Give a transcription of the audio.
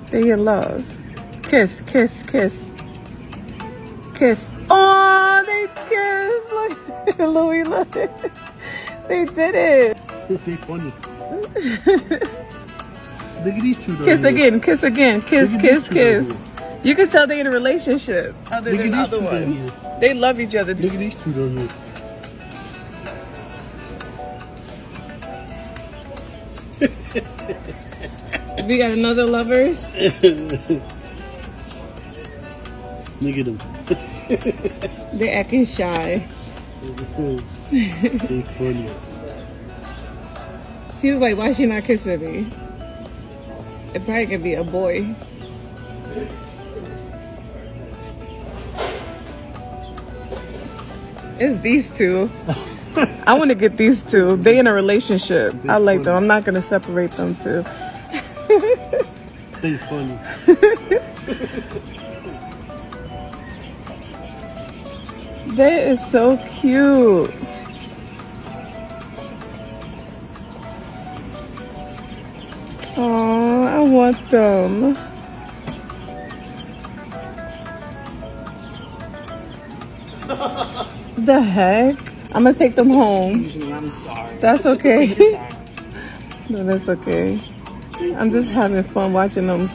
They in love. Kiss, kiss, kiss. Kiss. Oh, they kissed. Look, Louis, look. They did it. They funny. Look at these two. Kiss again, kiss again. Kiss, kiss, kiss. You can tell they in a relationship other than other ones. They love each other. Look at these two down here. We got another lovers. Look at them. They acting shy. They funny. He was like, why is she not kissing me? It probably could be a boy. It's these two. I want to get these two. They in a relationship. I like them. I'm not going to separate them two. They funny. That is so cute. Oh, I want them. The heck? I'm gonna take them home. Excuse me, I'm sorry. That's okay. No, that's okay. I'm just having fun watching them